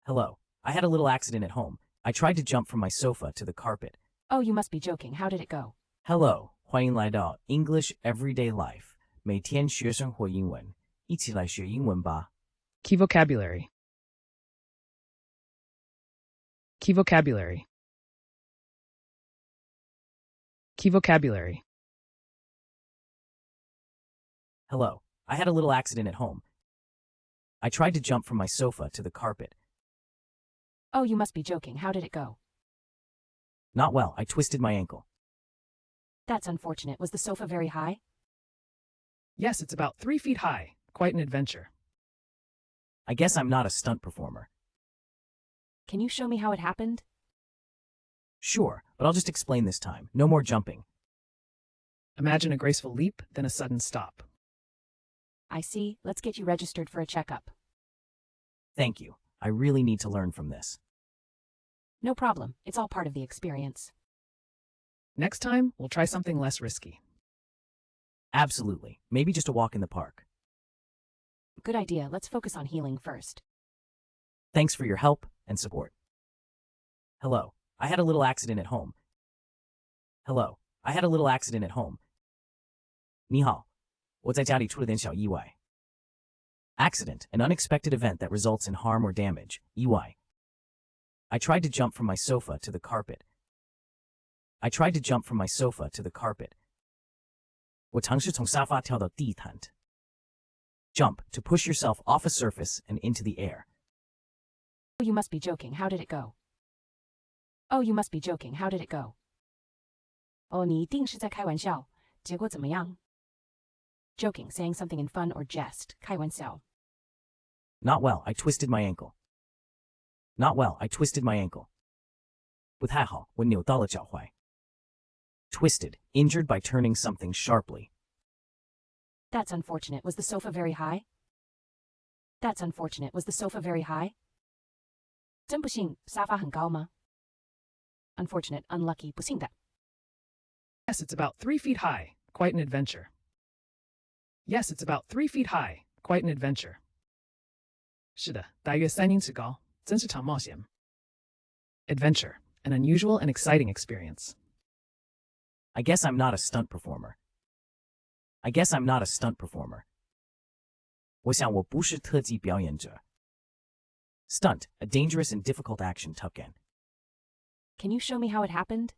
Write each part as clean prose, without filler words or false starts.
Hello. I had a little accident at home. I tried to jump from my sofa to the carpet. Oh, you must be joking. How did it go? Hello. 欢迎来到 English Everyday Life. 每天学生活英文，一起来学英文吧。Key vocabulary. Key vocabulary. Key vocabulary. Hello. I had a little accident at home. I tried to jump from my sofa to the carpet. Oh, you must be joking. How did it go? Not well. I twisted my ankle. That's unfortunate. Was the sofa very high? Yes, it's about 3 feet high. Quite an adventure. I guess I'm not a stunt performer. Can you show me how it happened? Sure, but I'll just explain this time. No more jumping. Imagine a graceful leap, then a sudden stop. I see. Let's get you registered for a checkup. Thank you. I really need to learn from this. No problem. It's all part of the experience. Next time, we'll try something less risky. Absolutely. Maybe just a walk in the park. Good idea. Let's focus on healing first. Thanks for your help and support. Hello. I had a little accident at home. Hello. I had a little accident at home. 你好，我在家里出了点小意外。Accident, an unexpected event that results in harm or damage, 意外. I tried to jump from my sofa to the carpet. I tried to jump from my sofa to the carpet. 我尝试从沙发跳到地毯。Jump, to push yourself off a surface and into the air. Oh, you must be joking. How did it go? Oh, you must be joking. How did it go? 哦，你一定是在开玩笑。结果怎么样？ Joking, saying something in fun or jest. 开玩笑。 Not well, I twisted my ankle. Not well, I twisted my ankle. 不太好，我扭到了脚踝。Twisted, injured by turning something sharply. That's unfortunate. Was the sofa very high? That's unfortunate. Was the sofa very high? 真不幸，沙发很高吗？ Unfortunate, unlucky, 不幸的。 Yes, it's about 3 feet high. Quite an adventure. Yes, it's about 3 feet high. Quite an adventure. 是的，大约3英尺高，真是场冒险。Adventure, an unusual and exciting experience. I guess I'm not a stunt performer. I guess I'm not a stunt performer. 我想我不是特技表演者。Stunt, a dangerous and difficult action tuck-in. Can you show me how it happened?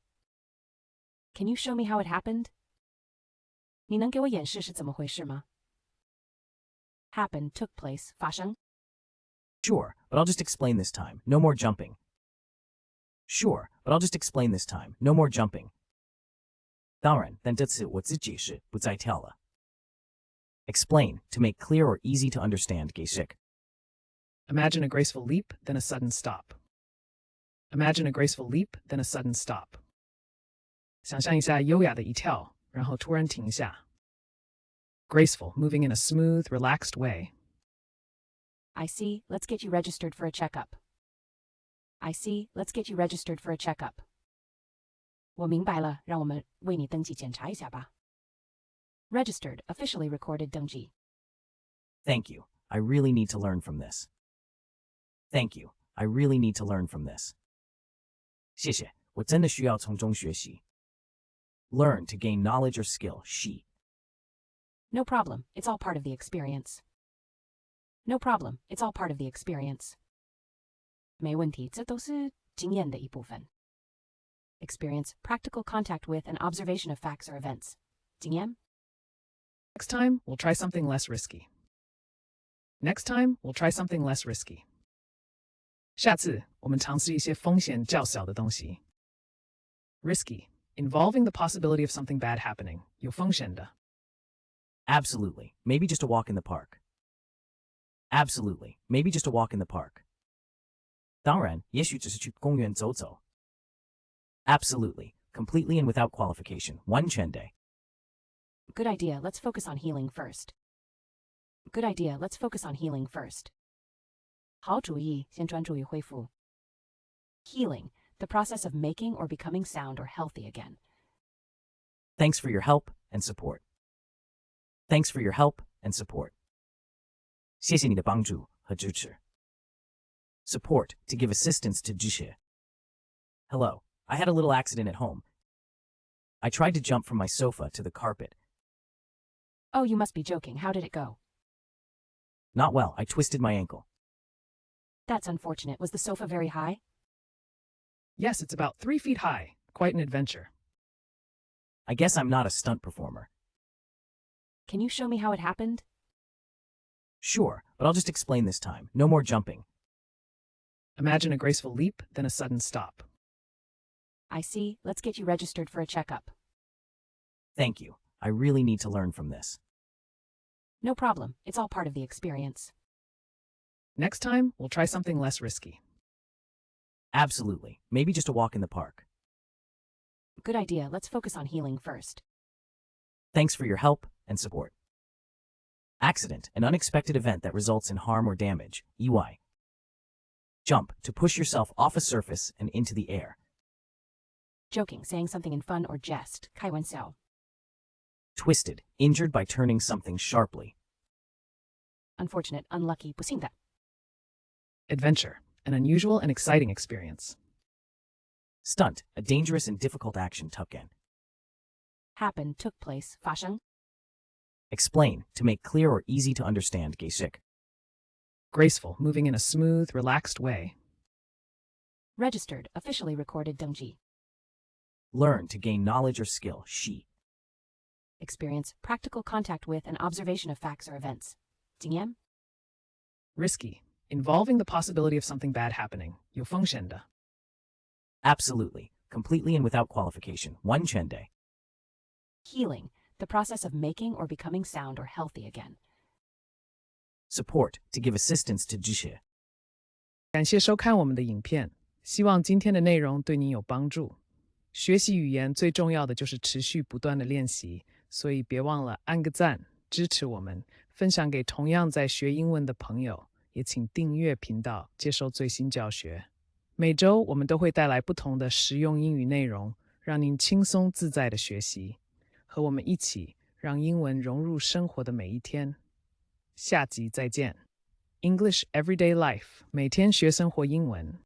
Can you show me how it happened? 你能给我演示是怎么回事吗？ Happen, took place, 发生。 Sure, but I'll just explain this time. No more jumping. Sure, but I'll just explain this time. No more jumping. 当然，但这次我只解释，不再跳了。Explain, to make clear or easy to understand, 解释。Imagine a graceful leap, then a sudden stop. Imagine a graceful leap, then a sudden stop. 想象一下优雅的一跳，然后突然停下。Graceful, moving in a smooth, relaxed way. I see. Let's get you registered for a checkup. I see. Let's get you registered for a checkup. 我明白了，让我们为你登记检查一下吧。Registered, officially recorded 登记。 Thank you. I really need to learn from this. Thank you. I really need to learn from this. 谢谢，我真的需要从中学习。Learn to gain knowledge or skill, 习。 No problem. It's all part of the experience. No problem. It's all part of the experience. 没问题，这都是经验的一部分。Experience, practical contact with and observation of facts or events. 经验。 Next time, we'll try something less risky. Next time, we'll try something less risky. 下次，我们尝试一些风险较小的东西。Risky, involving the possibility of something bad happening. 有风险的。Absolutely. Maybe just a walk in the park. Absolutely. Maybe just a walk in the park. 当然，也许只是去公园走走。Absolutely. Completely and without qualification. 完全的。Good idea. Let's focus on healing first. Good idea. Let's focus on healing first. 好主意，先专注于恢复。Healing, the process of making or becoming sound or healthy again. Thanks for your help and support. Thanks for your help and support. 谢谢你的帮助和支持。Support to give assistance to 知识. Hello, I had a little accident at home. I tried to jump from my sofa to the carpet. Oh, you must be joking. How did it go? Not well, I twisted my ankle. That's unfortunate. Was the sofa very high? Yes, it's about 3 feet high. Quite an adventure. I guess I'm not a stunt performer. Can you show me how it happened? Sure, but I'll just explain this time. No more jumping. Imagine a graceful leap, then a sudden stop. I see. Let's get you registered for a checkup. Thank you. I really need to learn from this. No problem. It's all part of the experience. Next time, we'll try something less risky. Absolutely. Maybe just a walk in the park. Good idea. Let's focus on healing first. Thanks for your help and support. Accident, an unexpected event that results in harm or damage, EY. Jump, to push yourself off a surface and into the air. Joking, saying something in fun or jest, 开玩笑. Twisted, injured by turning something sharply. Unfortunate, unlucky, 不幸的. Adventure, an unusual and exciting experience. Stunt, a dangerous and difficult action, 突然. Happen, took place, 发生. Explain, to make clear or easy to understand, 解释. Graceful, moving in a smooth, relaxed way. Registered, officially recorded, 登记. Learn, to gain knowledge or skill, 习. Experience, practical contact with and observation of facts or events. 经验. Risky, involving the possibility of something bad happening. 有风险的. Absolutely, completely and without qualification, 完全的. Healing, the process of making or becoming sound or healthy again. Support, to give assistance to 知识. 感谢收看我们的影片，希望今天的内容对你有帮助。学习语言最重要的就是持续不断的练习，所以别忘了按个赞，支持我们，分享给同样在学英文的朋友，也请订阅频道，接受最新教学。每周我们都会带来不同的实用英语内容，让您轻松自在的学习，和我们一起让英文融入生活的每一天。下集再见。English Everyday Life，每天学生活英文。